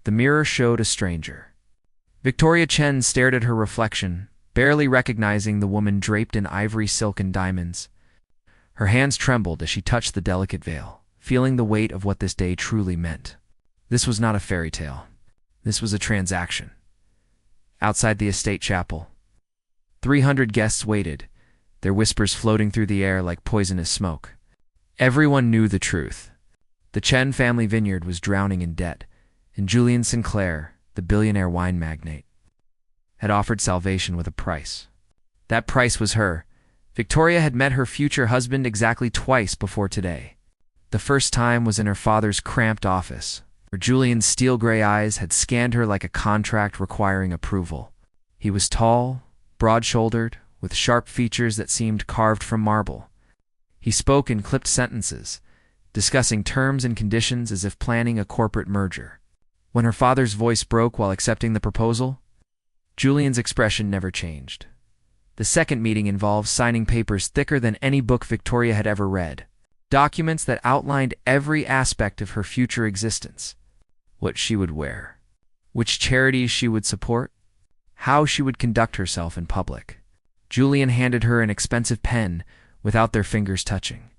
The mirror showed a stranger. Victoria Chen stared at her reflection, barely recognizing the woman draped in ivory silk and diamonds. Her hands trembled as she touched the delicate veil, feeling the weight of what this day truly meant. This was not a fairy tale. This was a transaction. Outside the estate chapel, 300 guests waited, their whispers floating through the air like poisonous smoke. Everyone knew the truth. The Chen family vineyard was drowning in debt, and Julian Sinclair, the billionaire wine magnate, had offered salvation with a price. That price was her. Victoria had met her future husband exactly twice before today. The first time was in her father's cramped office, where Julian's steel-gray eyes had scanned her like a contract requiring approval. He was tall, broad-shouldered, with sharp features that seemed carved from marble. He spoke in clipped sentences, discussing terms and conditions as if planning a corporate merger. When her father's voice broke while accepting the proposal, Julian's expression never changed. The second meeting involved signing papers thicker than any book Victoria had ever read, documents that outlined every aspect of her future existence: what she would wear, which charities she would support, how she would conduct herself in public. Julian handed her an expensive pen without their fingers touching,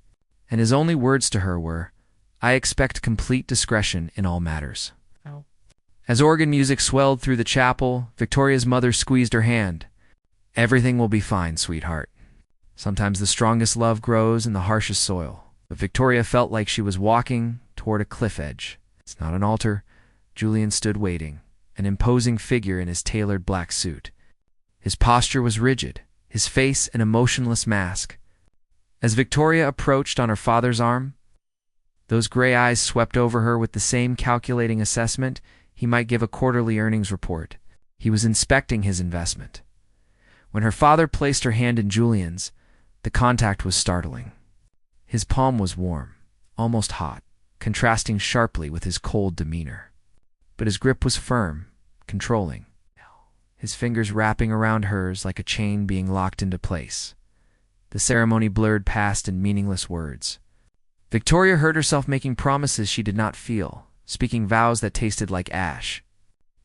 and his only words to her were, "I expect complete discretion in all matters." As organ music swelled through the chapel, Victoria's mother squeezed her hand. "Everything will be fine, sweetheart. Sometimes the strongest love grows in the harshest soil." But Victoria felt like she was walking toward a cliff edge. It's not an altar. Julian stood waiting, an imposing figure in his tailored black suit. His posture was rigid, his face an emotionless mask. As Victoria approached on her father's arm, those gray eyes swept over her with the same calculating assessment he might give a quarterly earnings report. He was inspecting his investment. When her father placed her hand in Julian's, the contact was startling. His palm was warm, almost hot, contrasting sharply with his cold demeanor. But his grip was firm, controlling, his fingers wrapping around hers like a chain being locked into place. The ceremony blurred past in meaningless words. Victoria heard herself making promises she did not feel, speaking vows that tasted like ash.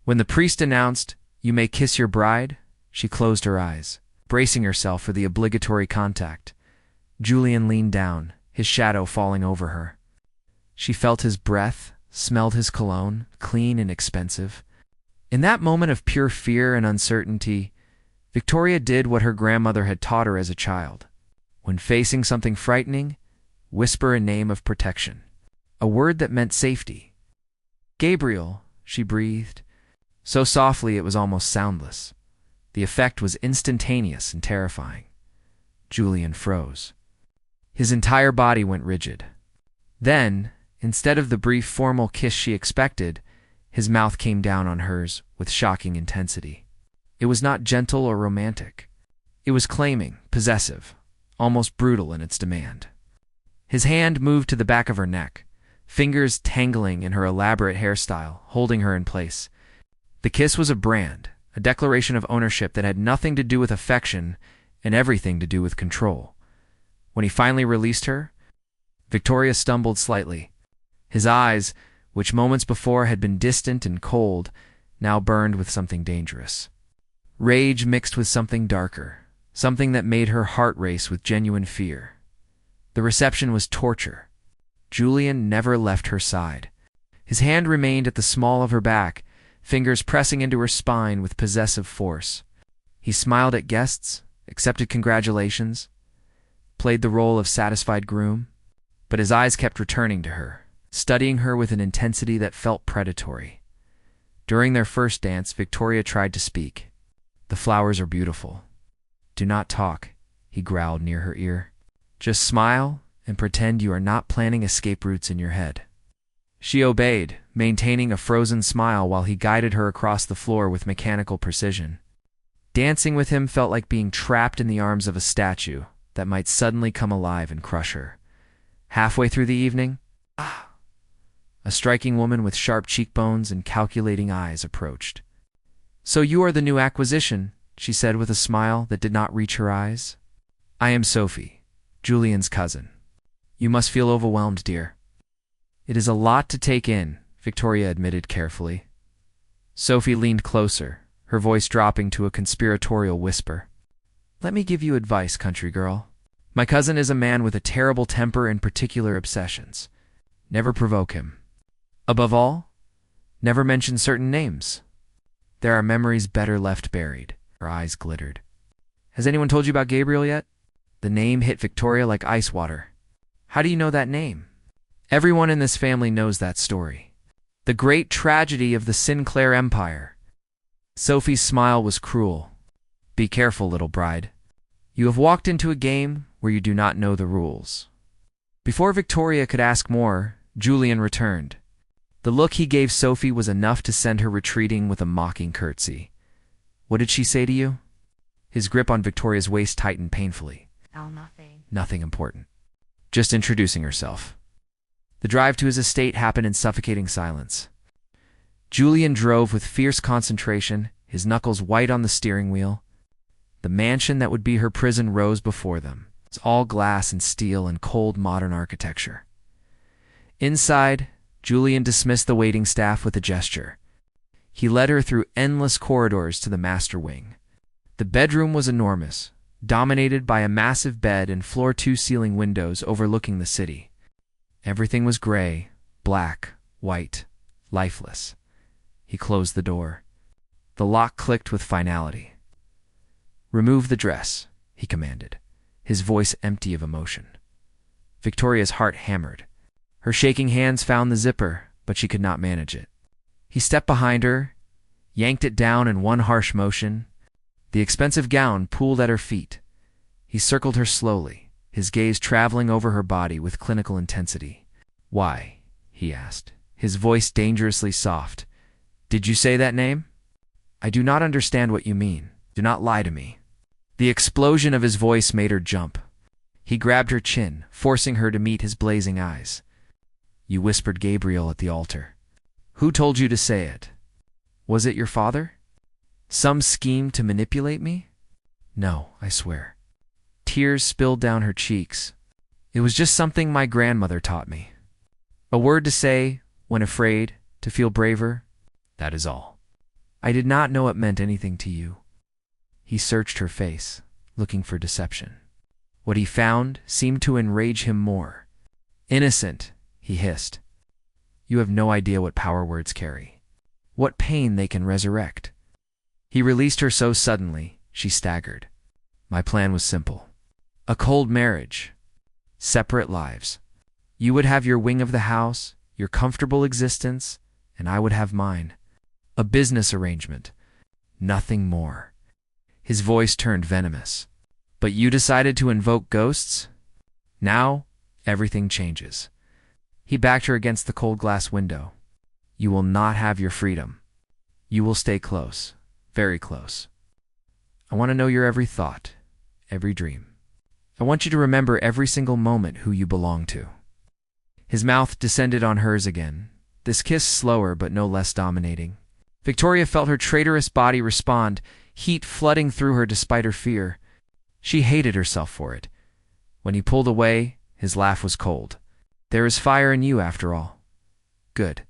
When the priest announced, "You may kiss your bride," she closed her eyes, bracing herself for the obligatory contact. Julian leaned down, his shadow falling over her. She felt his breath, smelled his cologne, clean and expensive. In that moment of pure fear and uncertainty, Victoria did what her grandmother had taught her as a child. When facing something frightening, whisper a name of protection, a word that meant safety. "Gabriel," she breathed, so softly it was almost soundless. The effect was instantaneous and terrifying. Julian froze. His entire body went rigid. Then, instead of the brief formal kiss she expected, his mouth came down on hers with shocking intensity. It was not gentle or romantic. It was claiming, possessive, almost brutal in its demand. His hand moved to the back of her neck, fingers tangling in her elaborate hairstyle, holding her in place. The kiss was a brand, a declaration of ownership that had nothing to do with affection and everything to do with control. When he finally released her, Victoria stumbled slightly. His eyes, which moments before had been distant and cold, now burned with something dangerous. Rage mixed with something darker, something that made her heart race with genuine fear. The reception was torture. Julian never left her side. His hand remained at the small of her back, fingers pressing into her spine with possessive force. He smiled at guests, accepted congratulations, played the role of satisfied groom, but his eyes kept returning to her, studying her with an intensity that felt predatory. During their first dance, Victoria tried to speak. "The flowers are beautiful. Do not talk," he growled near her ear. "Just smile and pretend you are not planning escape routes in your head." She obeyed, maintaining a frozen smile while he guided her across the floor with mechanical precision. Dancing with him felt like being trapped in the arms of a statue that might suddenly come alive and crush her. Halfway through the evening, a striking woman with sharp cheekbones and calculating eyes approached. "So you are the new acquisition," she said with a smile that did not reach her eyes. "I am Sophie, Julian's cousin. You must feel overwhelmed, dear." "It is a lot to take in," Victoria admitted carefully. Sophie leaned closer, her voice dropping to a conspiratorial whisper. Let me give you advice, country girl. My cousin is a man with a terrible temper and particular obsessions. Never provoke him. Above all, never mention certain names. There are memories better left buried. Her eyes glittered. Has anyone told you about Gabriel yet? The name hit Victoria like ice water. How do you know that name? Everyone in this family knows that story. The great tragedy of the Sinclair Empire. Sophie's smile was cruel. Be careful, little bride. You have walked into a game where you do not know the rules. Before Victoria could ask more, Julian returned. The look he gave Sophie was enough to send her retreating with a mocking curtsy. What did she say to you? His grip on Victoria's waist tightened painfully. Oh, nothing. Nothing important. Just introducing herself. The drive to his estate happened in suffocating silence. Julian drove with fierce concentration, his knuckles white on the steering wheel. The mansion that would be her prison rose before them. It's all glass and steel and cold modern architecture. Inside, Julian dismissed the waiting staff with a gesture. He led her through endless corridors to the master wing. The bedroom was enormous, dominated by a massive bed and floor-to-ceiling windows overlooking the city. Everything was gray, black, white, lifeless. He closed the door. The lock clicked with finality. Remove the dress, he commanded, his voice empty of emotion. Victoria's heart hammered. Her shaking hands found the zipper, but she could not manage it. He stepped behind her, yanked it down in one harsh motion. The expensive gown pooled at her feet. He circled her slowly, his gaze traveling over her body with clinical intensity. Why? He asked, his voice dangerously soft. Did you say that name? I do not understand what you mean. Do not lie to me. The explosion of his voice made her jump. He grabbed her chin, forcing her to meet his blazing eyes. You whispered Gabriel at the altar. Who told you to say it? Was it your father? Some scheme to manipulate me? No, I swear. Tears spilled down her cheeks. It was just something my grandmother taught me. A word to say, when afraid, to feel braver. That is all. I did not know it meant anything to you. He searched her face, looking for deception. What he found seemed to enrage him more. Innocent, he hissed. You have no idea what power words carry. What pain they can resurrect. He released her so suddenly, she staggered. My plan was simple. A cold marriage. Separate lives. You would have your wing of the house, your comfortable existence, and I would have mine. A business arrangement. Nothing more. His voice turned venomous. But you decided to invoke ghosts? Now, everything changes. He backed her against the cold glass window. You will not have your freedom. You will stay close, very close. I want to know your every thought, every dream. I want you to remember every single moment who you belong to. His mouth descended on hers again, this kiss slower but no less dominating. Victoria felt her traitorous body respond, heat flooding through her despite her fear. She hated herself for it. When he pulled away, his laugh was cold. There is fire in you, after all. Good.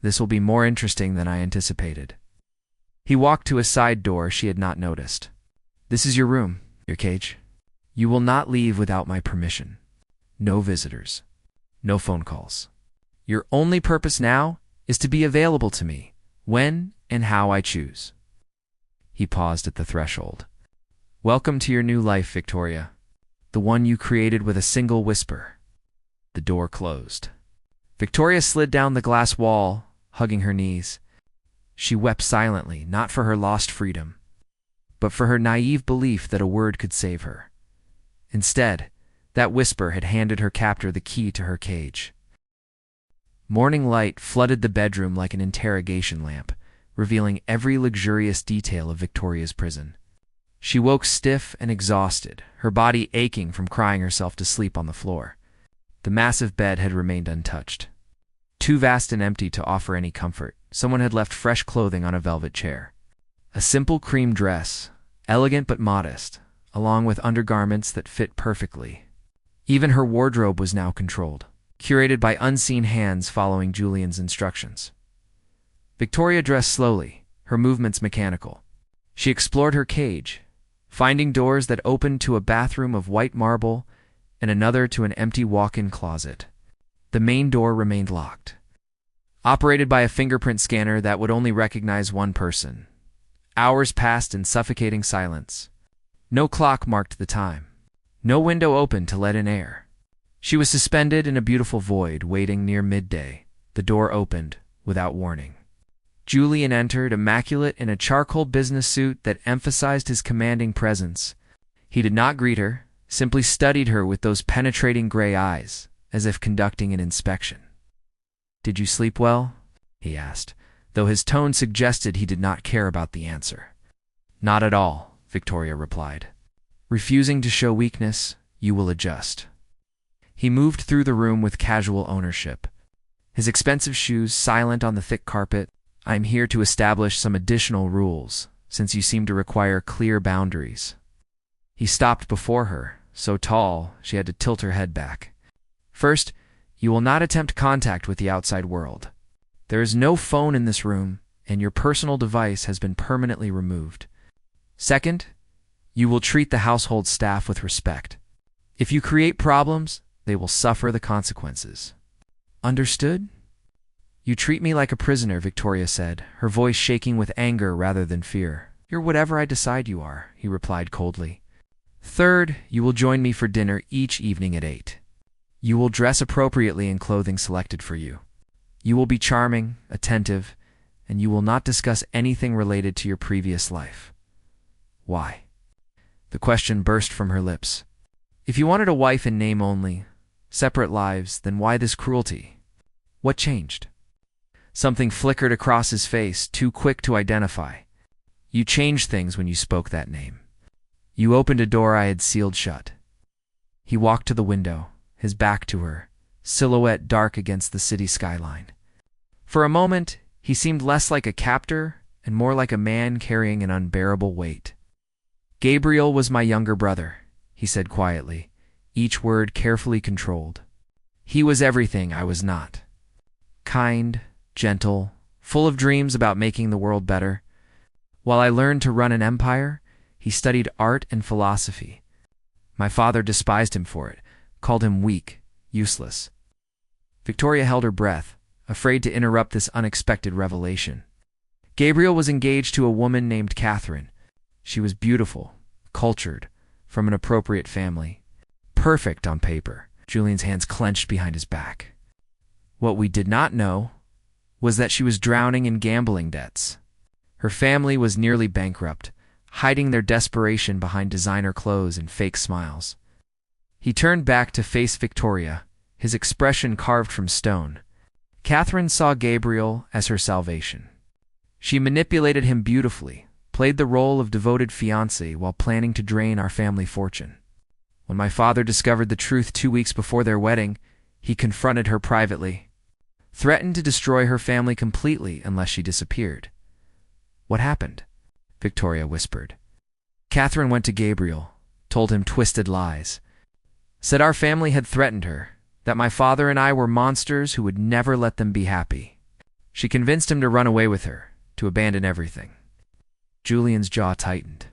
This will be more interesting than I anticipated. He walked to a side door she had not noticed. This is your room, your cage. You will not leave without my permission. No visitors. No phone calls. Your only purpose now is to be available to me, when and how I choose. He paused at the threshold. Welcome to your new life, Victoria. The one you created with a single whisper. The door closed. Victoria slid down the glass wall, hugging her knees. She wept silently, not for her lost freedom, but for her naive belief that a word could save her. Instead, that whisper had handed her captor the key to her cage. Morning light flooded the bedroom like an interrogation lamp, revealing every luxurious detail of Victoria's prison. She woke stiff and exhausted, her body aching from crying herself to sleep on the floor. The massive bed had remained untouched. Too vast and empty to offer any comfort, someone had left fresh clothing on a velvet chair. A simple cream dress, elegant but modest, along with undergarments that fit perfectly. Even her wardrobe was now controlled, curated by unseen hands following Julian's instructions. Victoria dressed slowly, her movements mechanical. She explored her cage, finding doors that opened to a bathroom of white marble and another to an empty walk-in closet. The main door remained locked, operated by a fingerprint scanner that would only recognize one person. Hours passed in suffocating silence. No clock marked the time. No window opened to let in air. She was suspended in a beautiful void, waiting near midday. The door opened, without warning. Julian entered, immaculate in a charcoal business suit that emphasized his commanding presence. He did not greet her, simply studied her with those penetrating gray eyes, as if conducting an inspection. "Did you sleep well?" he asked, though his tone suggested he did not care about the answer. "Not at all," Victoria replied. "Refusing to show weakness, you will adjust." He moved through the room with casual ownership. His expensive shoes silent on the thick carpet. "I'm here to establish some additional rules, since you seem to require clear boundaries." He stopped before her, so tall she had to tilt her head back. "First, you will not attempt contact with the outside world. There is no phone in this room, and your personal device has been permanently removed. Second, you will treat the household staff with respect. If you create problems, they will suffer the consequences. Understood?" "You treat me like a prisoner," Victoria said, her voice shaking with anger rather than fear. "You're whatever I decide you are," he replied coldly. "Third, you will join me for dinner each evening at 8. You will dress appropriately in clothing selected for you. You will be charming, attentive, and you will not discuss anything related to your previous life." "Why?" The question burst from her lips. "If you wanted a wife in name only, separate lives, then why this cruelty? What changed?" Something flickered across his face, too quick to identify. "You changed things when you spoke that name. You opened a door I had sealed shut." He walked to the window, his back to her, silhouette dark against the city skyline. For a moment, he seemed less like a captor and more like a man carrying an unbearable weight. "Gabriel was my younger brother," he said quietly, each word carefully controlled. "He was everything I was not. Kind, gentle, full of dreams about making the world better. While I learned to run an empire, he studied art and philosophy. My father despised him for it, called him weak, useless." Victoria held her breath, afraid to interrupt this unexpected revelation. Gabriel was engaged to a woman named Catherine. She was beautiful, cultured, from an appropriate family. Perfect on paper. Julian's hands clenched behind his back. What we did not know was that she was drowning in gambling debts. Her family was nearly bankrupt, hiding their desperation behind designer clothes and fake smiles. He turned back to face Victoria, his expression carved from stone. Catherine saw Gabriel as her salvation. She manipulated him beautifully, played the role of devoted fiancé while planning to drain our family fortune. When my father discovered the truth 2 weeks before their wedding, he confronted her privately, threatened to destroy her family completely unless she disappeared. "What happened?" Victoria whispered. Catherine went to Gabriel, told him twisted lies, said our family had threatened her, that my father and I were monsters who would never let them be happy. She convinced him to run away with her, to abandon everything. Julian's jaw tightened.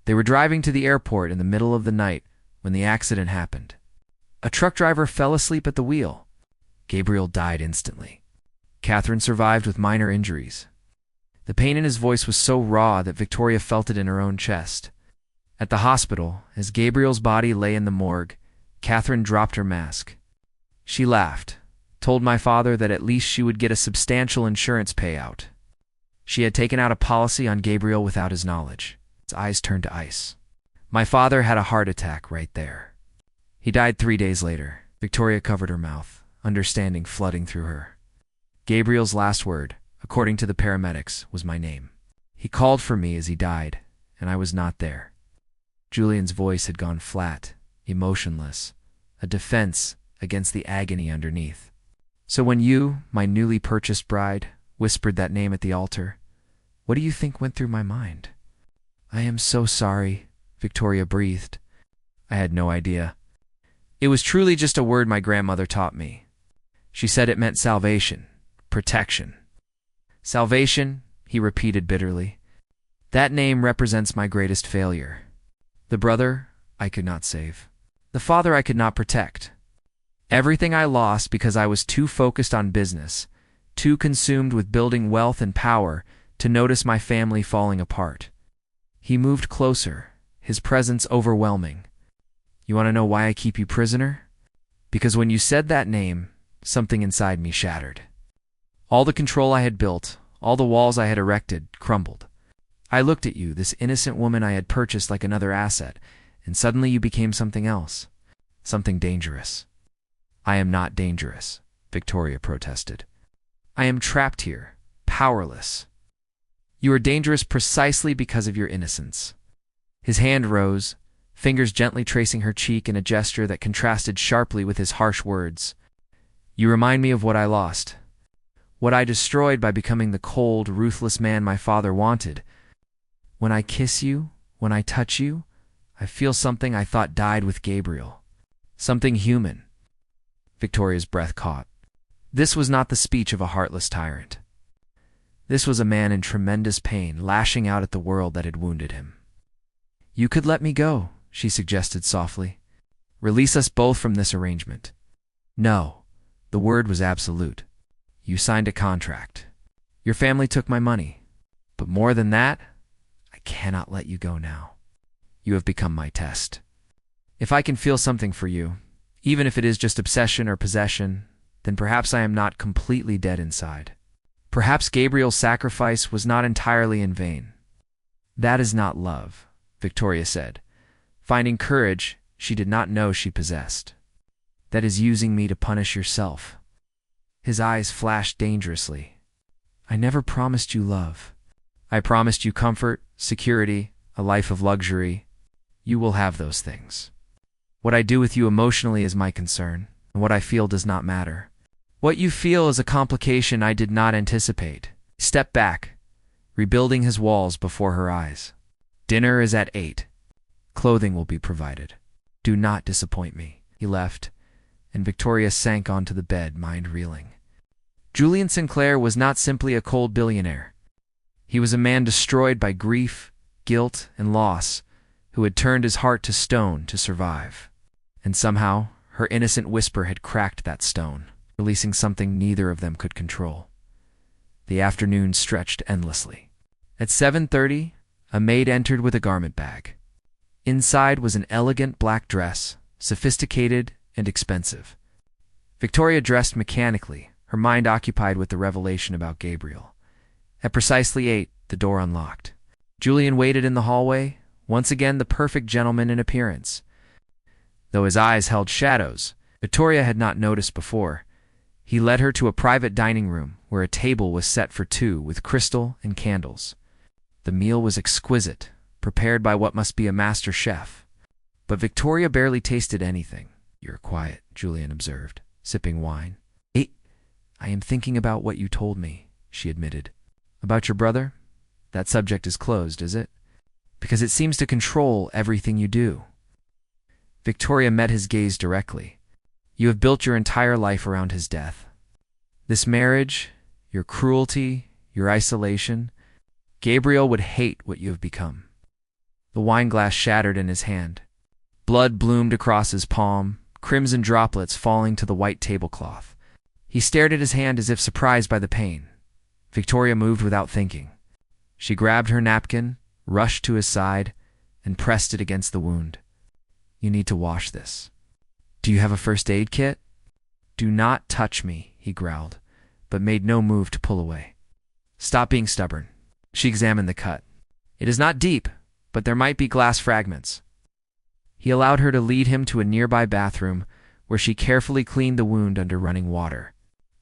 They were driving to the airport in the middle of the night when the accident happened. A truck driver fell asleep at the wheel. Gabriel died instantly. Catherine survived with minor injuries. The pain in his voice was so raw that Victoria felt it in her own chest. At the hospital, as Gabriel's body lay in the morgue, Catherine dropped her mask. She laughed, told my father that at least she would get a substantial insurance payout. She had taken out a policy on Gabriel without his knowledge. His eyes turned to ice. My father had a heart attack right there. He died 3 days later. Victoria covered her mouth, understanding flooding through her. Gabriel's last word, according to the paramedics, was my name. He called for me as he died, and I was not there. Julian's voice had gone flat, emotionless, a defense against the agony underneath. "So when you, my newly purchased bride, whispered that name at the altar, what do you think went through my mind?" "I am so sorry," Victoria breathed. I had no idea. It was truly just a word my grandmother taught me. She said it meant salvation, protection. Salvation, he repeated bitterly. That name represents my greatest failure. The brother I could not save. The father I could not protect. Everything I lost because I was too focused on business, too consumed with building wealth and power to notice my family falling apart. He moved closer, his presence overwhelming. You want to know why I keep you prisoner? Because when you said that name, something inside me shattered. All the control I had built, all the walls I had erected, crumbled. I looked at you, this innocent woman I had purchased like another asset, and suddenly you became something else, something dangerous. I am not dangerous, Victoria protested. I am trapped here, powerless. You are dangerous precisely because of your innocence. His hand rose, fingers gently tracing her cheek in a gesture that contrasted sharply with his harsh words. You remind me of what I lost, what I destroyed by becoming the cold, ruthless man my father wanted. When I kiss you, when I touch you, I feel something I thought died with Gabriel. Something human. Victoria's breath caught. This was not the speech of a heartless tyrant. This was a man in tremendous pain, lashing out at the world that had wounded him. You could let me go, she suggested softly. Release us both from this arrangement. No, the word was absolute. You signed a contract. Your family took my money. But more than that, I cannot let you go now. You have become my test. If I can feel something for you, even if it is just obsession or possession, then perhaps I am not completely dead inside. Perhaps Gabriel's sacrifice was not entirely in vain. That is not love, Victoria said, finding courage she did not know she possessed. That is using me to punish yourself. His eyes flashed dangerously. I never promised you love. I promised you comfort, security, a life of luxury. You will have those things. What I do with you emotionally is my concern, and what I feel does not matter. What you feel is a complication I did not anticipate. Step back, rebuilding his walls before her eyes. Dinner is at 8. Clothing will be provided. Do not disappoint me. He left, and Victoria sank onto the bed, mind reeling. Julian Sinclair was not simply a cold billionaire. He was a man destroyed by grief, guilt, and loss, who had turned his heart to stone to survive. And somehow, her innocent whisper had cracked that stone, releasing something neither of them could control. The afternoon stretched endlessly. At 7:30, a maid entered with a garment bag. Inside was an elegant black dress, sophisticated and expensive. Victoria dressed mechanically, her mind occupied with the revelation about Gabriel. At precisely 8, the door unlocked. Julian waited in the hallway, once again the perfect gentleman in appearance. Though his eyes held shadows, Victoria had not noticed before. He led her to a private dining room where a table was set for two with crystal and candles. The meal was exquisite, prepared by what must be a master chef. But Victoria barely tasted anything. You're quiet, Julian observed, sipping wine. I am thinking about what you told me, she admitted. About your brother? That subject is closed, is it? Because it seems to control everything you do. Victoria met his gaze directly. You have built your entire life around his death. This marriage, your cruelty, your isolation, Gabriel would hate what you have become. The wineglass shattered in his hand. Blood bloomed across his palm, crimson droplets falling to the white tablecloth. He stared at his hand as if surprised by the pain. Victoria moved without thinking. She grabbed her napkin, rushed to his side, and pressed it against the wound. You need to wash this. Do you have a first aid kit? Do not touch me, he growled, but made no move to pull away. Stop being stubborn. She examined the cut. It is not deep, but there might be glass fragments. He allowed her to lead him to a nearby bathroom, where she carefully cleaned the wound under running water.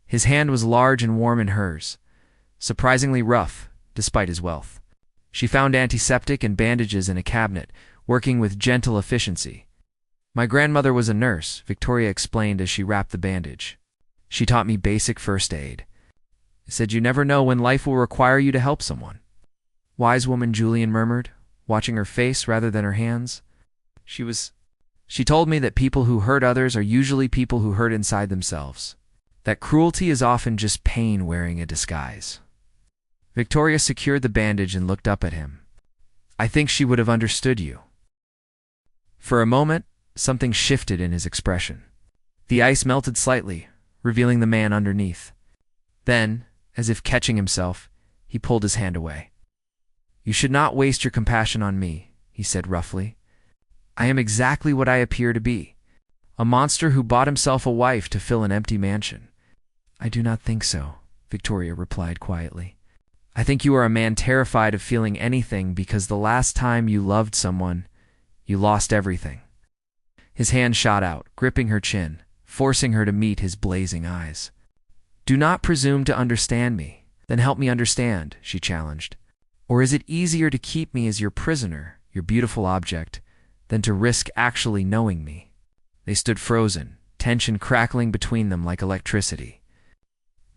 His hand was large and warm in hers, surprisingly rough, despite his wealth. She found antiseptic and bandages in a cabinet, working with gentle efficiency. My grandmother was a nurse, Victoria explained as she wrapped the bandage. She taught me basic first aid. Said you never know when life will require you to help someone. Wise woman, Julian murmured, watching her face rather than her hands. She told me that people who hurt others are usually people who hurt inside themselves. That cruelty is often just pain wearing a disguise. Victoria secured the bandage and looked up at him. I think she would have understood you. For a moment, something shifted in his expression. The ice melted slightly, revealing the man underneath. Then, as if catching himself, he pulled his hand away. You should not waste your compassion on me, he said roughly. I am exactly what I appear to be, a monster who bought himself a wife to fill an empty mansion. I do not think so, Victoria replied quietly. I think you are a man terrified of feeling anything because the last time you loved someone, you lost everything. His hand shot out, gripping her chin, forcing her to meet his blazing eyes. Do not presume to understand me. Then help me understand, she challenged. Or is it easier to keep me as your prisoner, your beautiful object, than to risk actually knowing me? They stood frozen, tension crackling between them like electricity.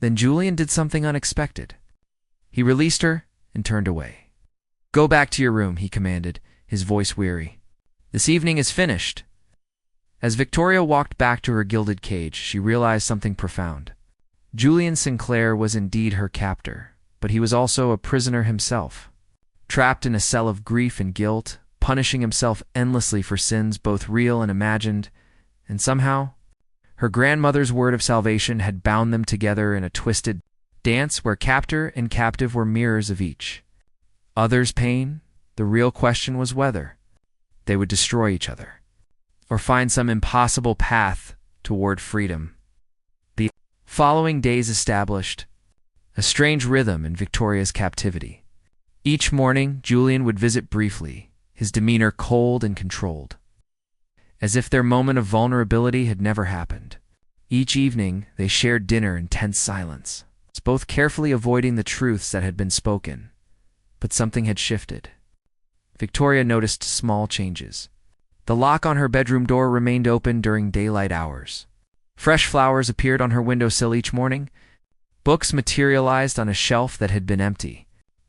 Then Julian did something unexpected. He released her and turned away. Go back to your room, he commanded, his voice weary. This evening is finished. As Victoria walked back to her gilded cage, she realized something profound. Julian Sinclair was indeed her captor, but he was also a prisoner himself, trapped in a cell of grief and guilt, punishing himself endlessly for sins both real and imagined, and somehow, her grandmother's word of salvation had bound them together in a twisted dance where captor and captive were mirrors of each. Others' pain, the real question was whether they would destroy each other, or find some impossible path toward freedom. The following days established a strange rhythm in Victoria's captivity. Each morning, Julian would visit briefly, his demeanor cold and controlled, as if their moment of vulnerability had never happened. Each evening, they shared dinner in tense silence, both carefully avoiding the truths that had been spoken. But something had shifted. Victoria noticed small changes. The lock on her bedroom door remained open during daylight hours. Fresh flowers appeared on her windowsill each morning. Books materialized on a shelf that had been empty.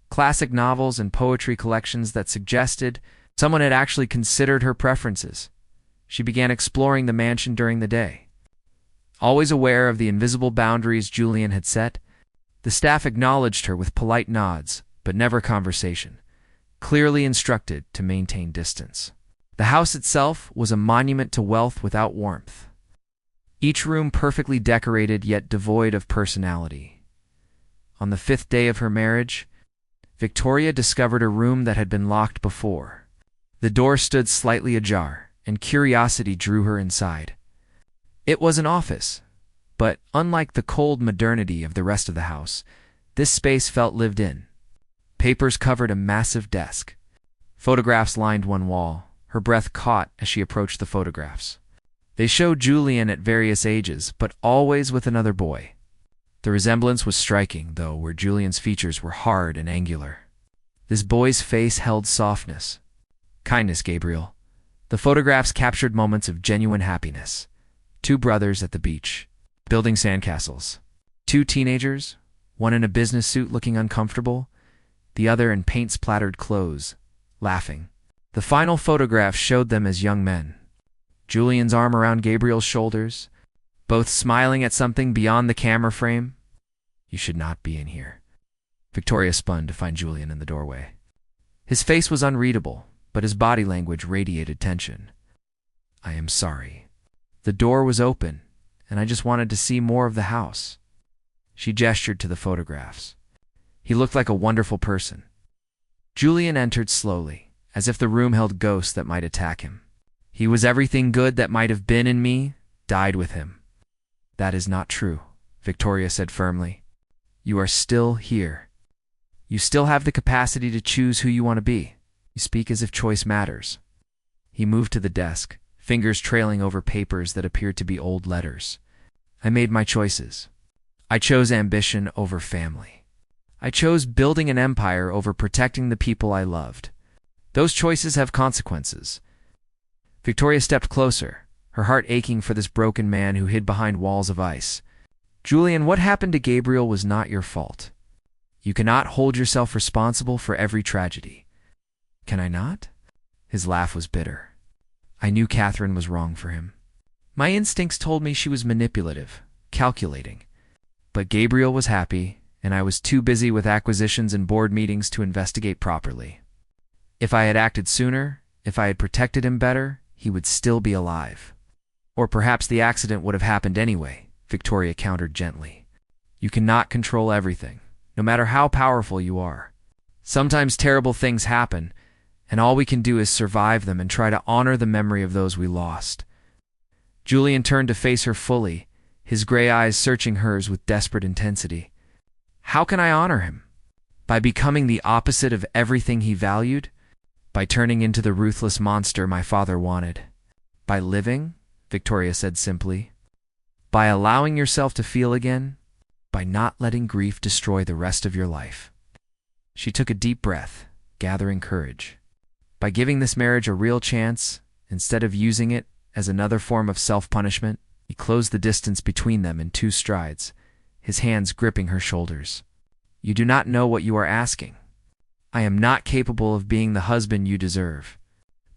Classic novels and poetry collections that suggested someone had actually considered her preferences. She began exploring the mansion during the day. Always aware of the invisible boundaries Julian had set, the staff acknowledged her with polite nods, but never conversation, clearly instructed to maintain distance. The house itself was a monument to wealth without warmth. Each room perfectly decorated yet devoid of personality. On the 5th day of her marriage, Victoria discovered a room that had been locked before. The door stood slightly ajar, and curiosity drew her inside. It was an office, but unlike the cold modernity of the rest of the house, this space felt lived in. Papers covered a massive desk. Photographs lined one wall. Her breath caught as she approached the photographs. They showed Julian at various ages, but always with another boy. The resemblance was striking, though, where Julian's features were hard and angular. This boy's face held softness. Kindness, Gabriel. The photographs captured moments of genuine happiness. 2 brothers at the beach, building sandcastles. 2 teenagers, one in a business suit looking uncomfortable, the other in paint-splattered clothes, laughing. The final photograph showed them as young men. Julian's arm around Gabriel's shoulders, both smiling at something beyond the camera frame. You should not be in here. Victoria spun to find Julian in the doorway. His face was unreadable, but his body language radiated tension. I am sorry. The door was open, and I just wanted to see more of the house. She gestured to the photographs. He looked like a wonderful person. Julian entered slowly, as if the room held ghosts that might attack him. He was everything good that might have been in me, died with him. That is not true, Victoria said firmly. You are still here. You still have the capacity to choose who you want to be. You speak as if choice matters. He moved to the desk, fingers trailing over papers that appeared to be old letters. I made my choices. I chose ambition over family. I chose building an empire over protecting the people I loved. Those choices have consequences. Victoria stepped closer, her heart aching for this broken man who hid behind walls of ice. Julian, what happened to Gabriel was not your fault. You cannot hold yourself responsible for every tragedy. Can I not? His laugh was bitter. I knew Catherine was wrong for him. My instincts told me she was manipulative, calculating. But Gabriel was happy, and I was too busy with acquisitions and board meetings to investigate properly. If I had acted sooner, if I had protected him better, he would still be alive. Or perhaps the accident would have happened anyway, Victoria countered gently. You cannot control everything, no matter how powerful you are. Sometimes terrible things happen, and all we can do is survive them and try to honor the memory of those we lost. Julian turned to face her fully, his gray eyes searching hers with desperate intensity. How can I honor him? By becoming the opposite of everything he valued? By turning into the ruthless monster my father wanted? By living? Victoria said simply. By allowing yourself to feel again? By not letting grief destroy the rest of your life? She took a deep breath, gathering courage. By giving this marriage a real chance, instead of using it as another form of self-punishment, he closed the distance between them in 2 strides, his hands gripping her shoulders. You do not know what you are asking. I am not capable of being the husband you deserve.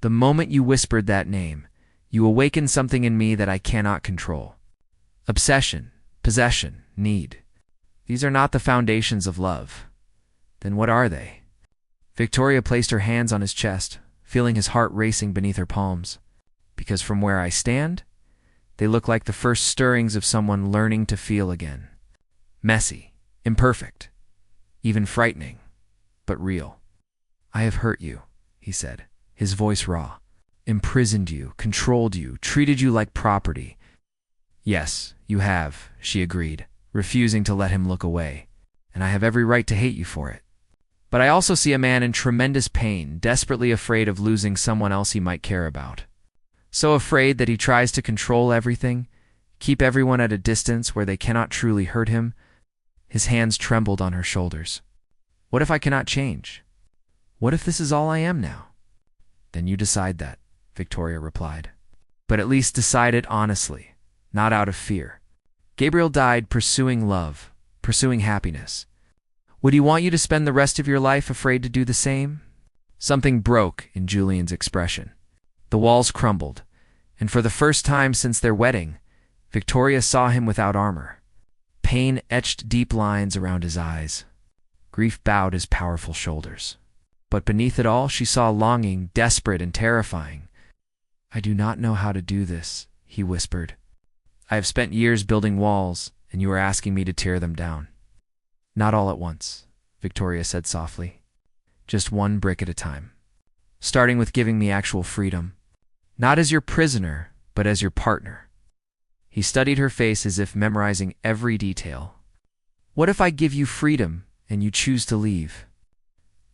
The moment you whispered that name, you awakened something in me that I cannot control. Obsession, possession, need. These are not the foundations of love. Then what are they? Victoria placed her hands on his chest, feeling his heart racing beneath her palms. Because from where I stand, they look like the first stirrings of someone learning to feel again. Messy, imperfect, even frightening, but real. I have hurt you, he said, his voice raw. Imprisoned you, controlled you, treated you like property. Yes, you have, she agreed, refusing to let him look away. And I have every right to hate you for it. But I also see a man in tremendous pain, desperately afraid of losing someone else he might care about. So afraid that he tries to control everything, keep everyone at a distance where they cannot truly hurt him. His hands trembled on her shoulders. What if I cannot change? What if this is all I am now? Then you decide that, Victoria replied. But at least decide it honestly, not out of fear. Gabriel died pursuing love, pursuing happiness. Would he want you to spend the rest of your life afraid to do the same? Something broke in Julian's expression. The walls crumbled, and for the first time since their wedding, Victoria saw him without armor. Pain etched deep lines around his eyes. Grief bowed his powerful shoulders. But beneath it all, she saw longing, desperate and terrifying. I do not know how to do this, he whispered. I have spent years building walls, and you are asking me to tear them down. Not all at once, Victoria said softly. Just one brick at a time. Starting with giving me actual freedom. Not as your prisoner, but as your partner. He studied her face as if memorizing every detail. What if I give you freedom and you choose to leave?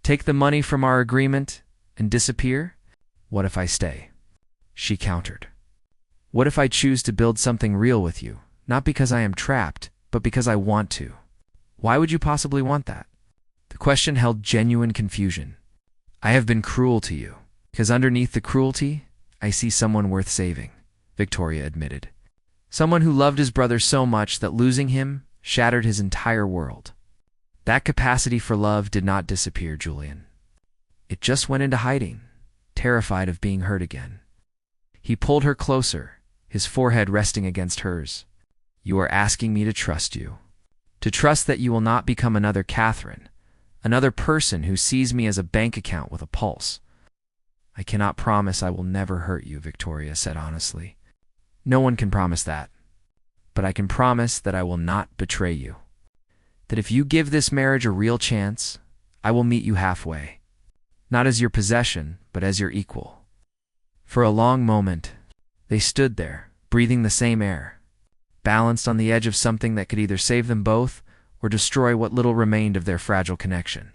Take the money from our agreement and disappear? What if I stay? She countered. What if I choose to build something real with you, not because I am trapped, but because I want to? Why would you possibly want that? The question held genuine confusion. I have been cruel to you, because underneath the cruelty, I see someone worth saving, Victoria admitted. Someone who loved his brother so much that losing him shattered his entire world. That capacity for love did not disappear, Julian. It just went into hiding, terrified of being hurt again. He pulled her closer, his forehead resting against hers. You are asking me to trust you. To trust that you will not become another Catherine, another person who sees me as a bank account with a pulse. I cannot promise I will never hurt you, Victoria said honestly. No one can promise that. But I can promise that I will not betray you. That if you give this marriage a real chance, I will meet you halfway. Not as your possession, but as your equal. For a long moment, they stood there, breathing the same air, balanced on the edge of something that could either save them both or destroy what little remained of their fragile connection.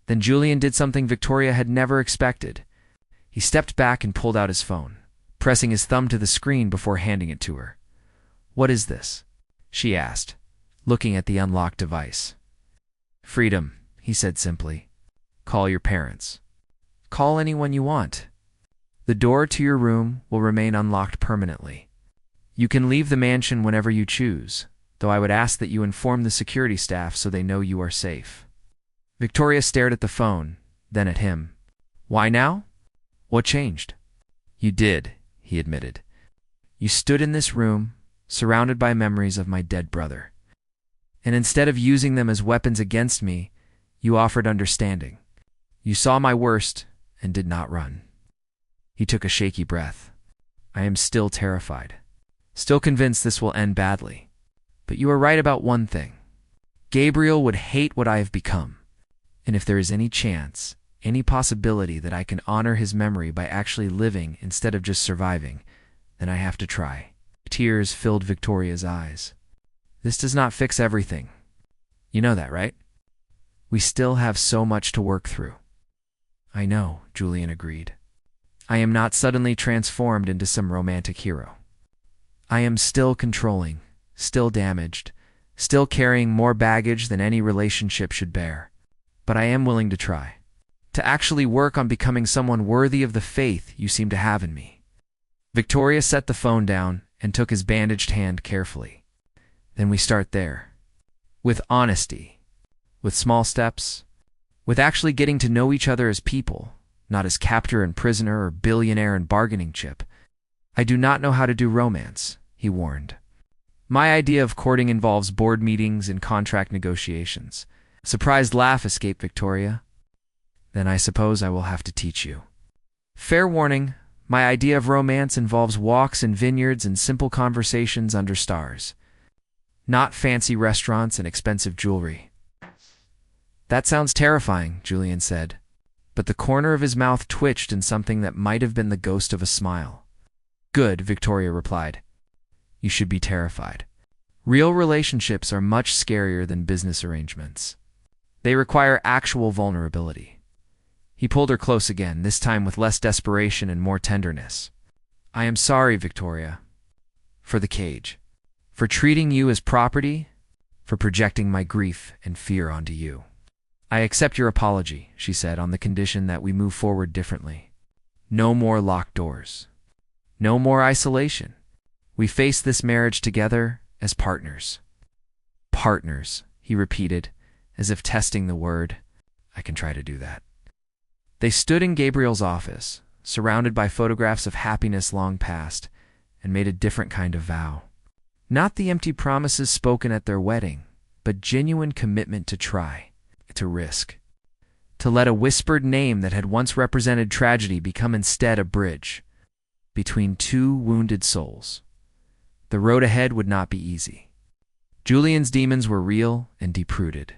Then Julian did something Victoria had never expected. He stepped back and pulled out his phone, pressing his thumb to the screen before handing it to her. What is this? She asked, looking at the unlocked device. Freedom, he said simply. Call your parents. Call anyone you want. The door to your room will remain unlocked permanently. You can leave the mansion whenever you choose, though I would ask that you inform the security staff so they know you are safe. Victoria stared at the phone, then at him. Why now? What changed? You did, he admitted. You stood in this room, surrounded by memories of my dead brother. And instead of using them as weapons against me, you offered understanding. You saw my worst and did not run. He took a shaky breath. I am still terrified, still convinced this will end badly. But you are right about one thing. Gabriel would hate what I have become. And if there is any chance, any possibility that I can honor his memory by actually living instead of just surviving, then I have to try. Tears filled Victoria's eyes. This does not fix everything. You know that, right? We still have so much to work through. I know, Julian agreed. I am not suddenly transformed into some romantic hero. I am still controlling, still damaged, still carrying more baggage than any relationship should bear. But I am willing to try, to actually work on becoming someone worthy of the faith you seem to have in me. Victoria set the phone down and took his bandaged hand carefully. Then we start there. With honesty, with small steps, with actually getting to know each other as people, not as captor and prisoner or billionaire and bargaining chip. I do not know how to do romance, he warned. My idea of courting involves board meetings and contract negotiations. A surprised laugh escaped Victoria. Then I suppose I will have to teach you. Fair warning, my idea of romance involves walks in vineyards and simple conversations under stars. Not fancy restaurants and expensive jewelry. That sounds terrifying, Julian said, but the corner of his mouth twitched in something that might have been the ghost of a smile. Good, Victoria replied. You should be terrified. Real relationships are much scarier than business arrangements. They require actual vulnerability. He pulled her close again, this time with less desperation and more tenderness. I am sorry, Victoria, for the cage, for treating you as property, for projecting my grief and fear onto you. I accept your apology, she said, on the condition that we move forward differently. No more locked doors. No more isolation. We face this marriage together as partners. Partners, he repeated, as if testing the word. I can try to do that. They stood in Gabriel's office, surrounded by photographs of happiness long past, and made a different kind of vow. Not the empty promises spoken at their wedding, but genuine commitment to try, to risk, to let a whispered name that had once represented tragedy become instead a bridge between two wounded souls. The road ahead would not be easy. Julian's demons were real and deep-rooted.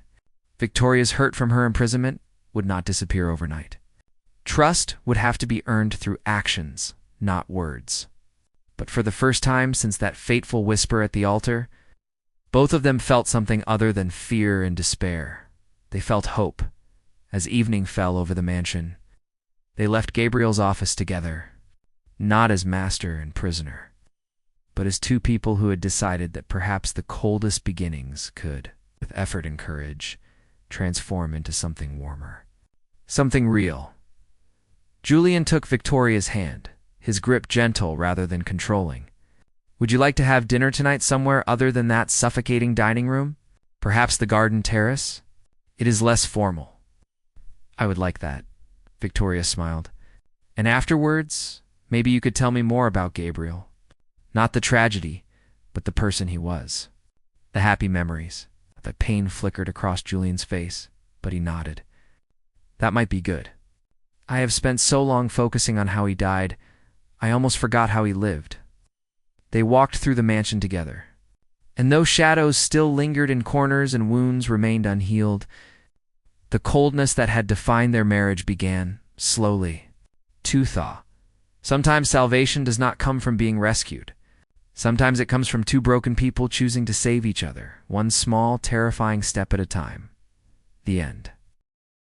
Victoria's hurt from her imprisonment would not disappear overnight. Trust would have to be earned through actions, not words. But for the first time since that fateful whisper at the altar, both of them felt something other than fear and despair. They felt hope. As evening fell over the mansion, they left Gabriel's office together, not as master and prisoner, but as two people who had decided that perhaps the coldest beginnings could, with effort and courage, transform into something warmer, something real. Julian took Victoria's hand, his grip gentle rather than controlling. Would you like to have dinner tonight somewhere other than that suffocating dining room? Perhaps the garden terrace? It is less formal. I would like that, Victoria smiled. And afterwards, maybe you could tell me more about Gabriel. Not the tragedy, but the person he was. The happy memories. The pain flickered across Julian's face, but he nodded. That might be good. I have spent so long focusing on how he died, I almost forgot how he lived. They walked through the mansion together. And though shadows still lingered in corners and wounds remained unhealed, the coldness that had defined their marriage began, slowly, to thaw. Sometimes salvation does not come from being rescued. Sometimes it comes from two broken people choosing to save each other, one small, terrifying step at a time. The end.